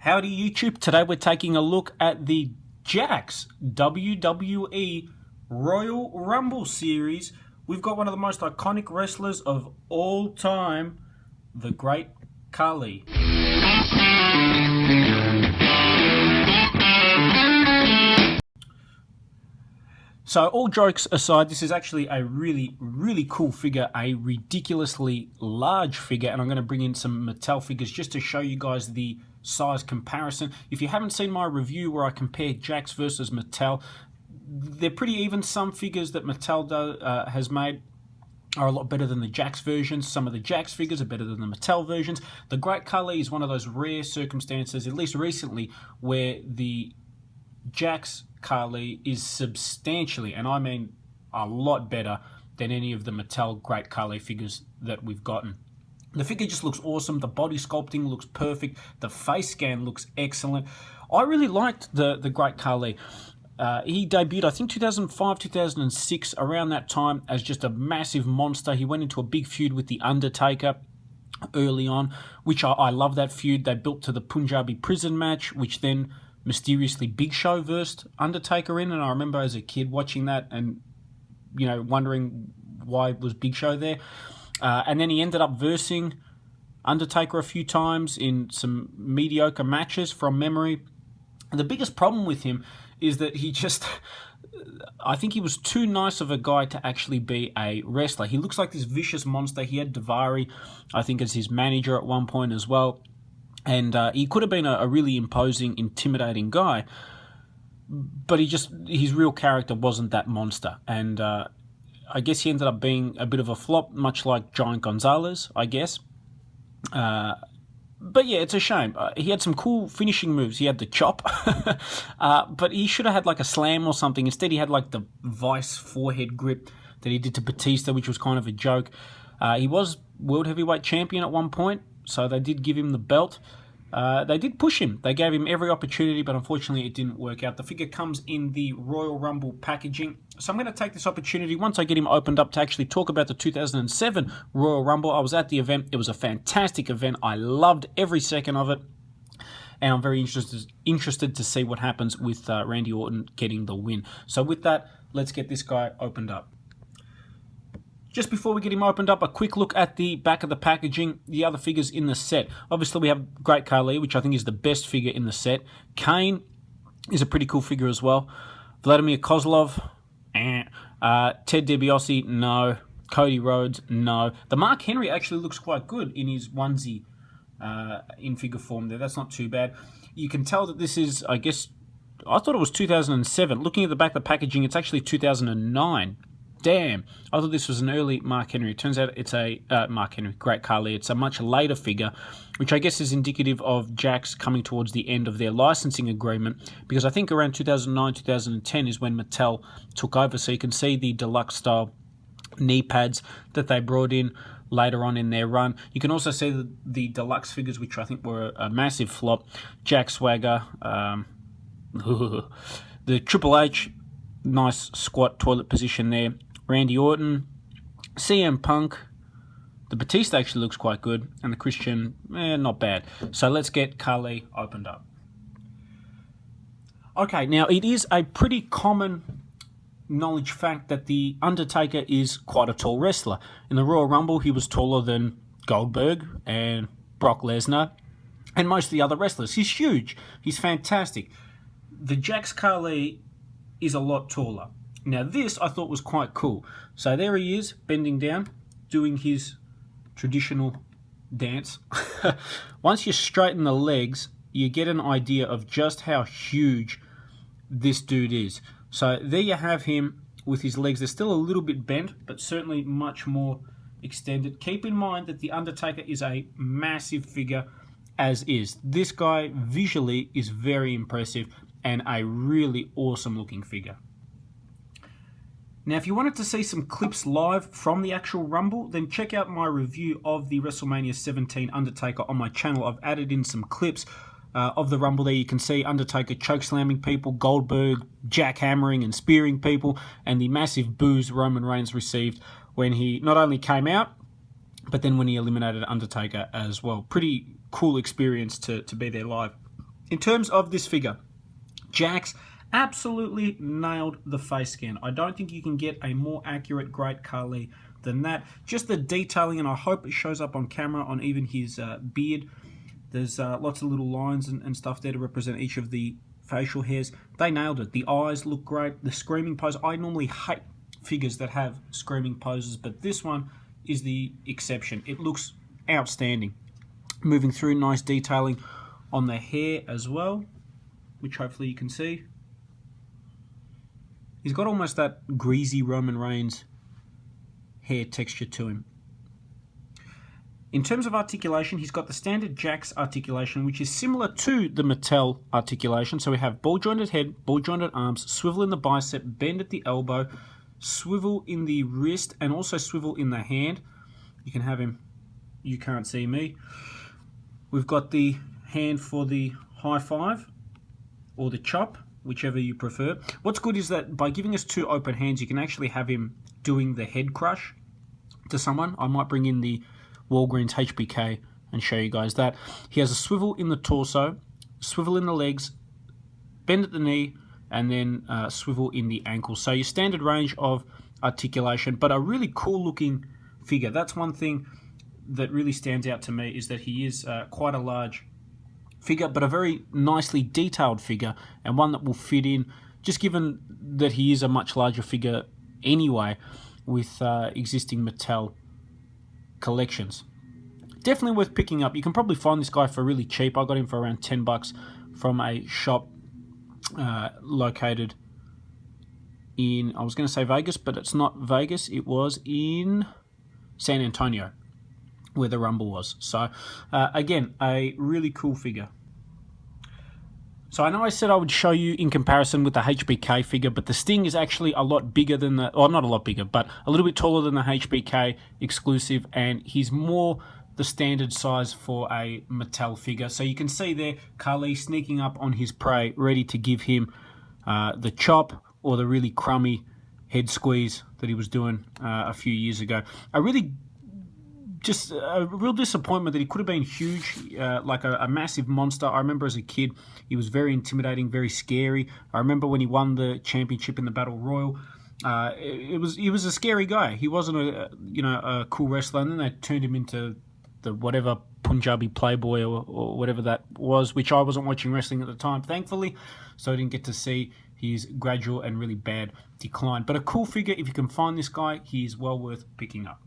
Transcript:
Howdy YouTube, today we're taking a look at the Jakks WWE Royal Rumble series. We've got one of the most iconic wrestlers of all time, the great Khali. So all jokes aside, this is actually a really cool figure, a ridiculously large figure, and I'm going to bring in some Mattel figures just to show you guys the size comparison. If you haven't seen my review where I compare Jakks versus Mattel, they're pretty even. Some figures that Mattel has made are a lot better than the Jakks versions. Some of the Jakks figures are better than the Mattel versions. The Great Khali is one of those rare circumstances, at least recently, where the Jakks Khali is substantially, and I mean a lot better than any of the Mattel Great Khali figures that we've gotten. The figure just looks awesome. The body sculpting looks perfect. The face scan looks excellent. I really liked the Great Khali. He debuted, I think, 2005, 2006, around that time, as just a massive monster. He went into a big feud with The Undertaker early on, which I love that feud. They built to the Punjabi prison match, which then mysteriously Big Show versed Undertaker in, and I remember as a kid watching that and, you know, wondering why was Big Show there. And then he ended up versing Undertaker a few times in some mediocre matches from memory. The biggest problem with him is that he just, I think he was too nice of a guy to actually be a wrestler. He looks like this vicious monster. He had Daivari, I think, as his manager at one point as well. And he could have been a really imposing, intimidating guy, but his real character wasn't that monster. And I guess he ended up being a bit of a flop, much like Giant Gonzalez, I guess. But yeah, it's a shame. He had some cool finishing moves. He had the chop, but he should have had like a slam or something. Instead, he had like the vice forehead grip that he did to Batista, which was kind of a joke. He was World Heavyweight Champion at one point, so they did give him the belt. They did push him. They gave him every opportunity, but unfortunately it didn't work out. The figure comes in the Royal Rumble packaging. So I'm going to take this opportunity, once I get him opened up, to actually talk about the 2007 Royal Rumble. I was at the event. It was a fantastic event. I loved every second of it. And I'm very interested to see what happens with Randy Orton getting the win. So with that, let's get this guy opened up. Just before we get him opened up, a quick look at the back of the packaging, the other figures in the set. Obviously, we have Great Khali, which I think is the best figure in the set. Kane is a pretty cool figure as well. Vladimir Kozlov, Ted DiBiase, no. Cody Rhodes, no. The Mark Henry actually looks quite good in his onesie in figure form there. That's not too bad. You can tell that this is, I guess, I thought it was 2007. Looking at the back of the packaging, it's actually 2009. Damn, I thought this was an early Mark Henry. It turns out it's a Mark Henry, Great Khali. It's a much later figure, which I guess is indicative of Jakks coming towards the end of their licensing agreement, because I think around 2009, 2010 is when Mattel took over. So you can see the deluxe style knee pads that they brought in later on in their run. You can also see the deluxe figures, which I think were a massive flop. Jack Swagger, the Triple H, nice squat toilet position there. Randy Orton, CM Punk, the Batista actually looks quite good, and the Christian, not bad. So let's get Khali opened up. Okay, now it is a pretty common knowledge fact that the Undertaker is quite a tall wrestler. In the Royal Rumble, he was taller than Goldberg and Brock Lesnar and most of the other wrestlers. He's huge. He's fantastic. The Jakks Khali is a lot taller. Now this I thought was quite cool. So there he is, bending down, doing his traditional dance. Once you straighten the legs, you get an idea of just how huge this dude is. So there you have him with his legs. They're still a little bit bent, but certainly much more extended. Keep in mind that The Undertaker is a massive figure as is. This guy visually is very impressive and a really awesome looking figure. Now, if you wanted to see some clips live from the actual Rumble, then check out my review of the WrestleMania 17 Undertaker on my channel. I've added in some clips of the Rumble there. You can see Undertaker chokeslamming people, Goldberg jackhammering and spearing people, and the massive boos Roman Reigns received when he not only came out, but then when he eliminated Undertaker as well. Pretty cool experience to be there live. In terms of this figure, Jakks absolutely nailed the face scan. I don't think you can get a more accurate Great Khali than that. Just the detailing, and I hope it shows up on camera on even his beard. There's lots of little lines and stuff there to represent each of the facial hairs. They nailed it. The eyes look great. The screaming pose. I normally hate figures that have screaming poses, but this one is the exception. It looks outstanding. Moving through, nice detailing on the hair as well, which hopefully you can see. He's got almost that greasy Roman Reigns hair texture to him. In terms of articulation, he's got the standard Jakks articulation, which is similar to the Mattel articulation. So we have ball-jointed head, ball-jointed arms, swivel in the bicep, bend at the elbow, swivel in the wrist, and also swivel in the hand. You can have him, you can't see me. We've got the hand for the high five or the chop, whichever you prefer. What's good is that by giving us two open hands, you can actually have him doing the head crush to someone. I might bring in the Walgreens HBK and show you guys that. He has a swivel in the torso, swivel in the legs, bend at the knee, and then swivel in the ankle. So your standard range of articulation, but a really cool looking figure. That's one thing that really stands out to me, is that he is quite a large figure, but a very nicely detailed figure, and one that will fit in, just given that he is a much larger figure anyway with existing Mattel collections. Definitely worth picking up. You can probably find this guy for really cheap. I got him for around $10 from a shop located in, I was going to say Vegas, but it's not Vegas. It was in San Antonio, where the Rumble was. So again, a really cool figure. So I know I said I would show you in comparison with the HBK figure, but the Sting is actually a lot bigger than the, or not a lot bigger, but a little bit taller than the HBK exclusive, and he's more the standard size for a Mattel figure. So you can see there, Khali sneaking up on his prey, ready to give him the chop or the really crummy head squeeze that he was doing a few years ago. Just a real disappointment that he could have been huge, like a massive monster. I remember as a kid, he was very intimidating, very scary. I remember when he won the championship in the Battle Royal. He was a scary guy. He wasn't a cool wrestler, and then they turned him into the whatever Punjabi Playboy or whatever that was, which I wasn't watching wrestling at the time, thankfully, so I didn't get to see his gradual and really bad decline. But a cool figure. If you can find this guy, he is well worth picking up.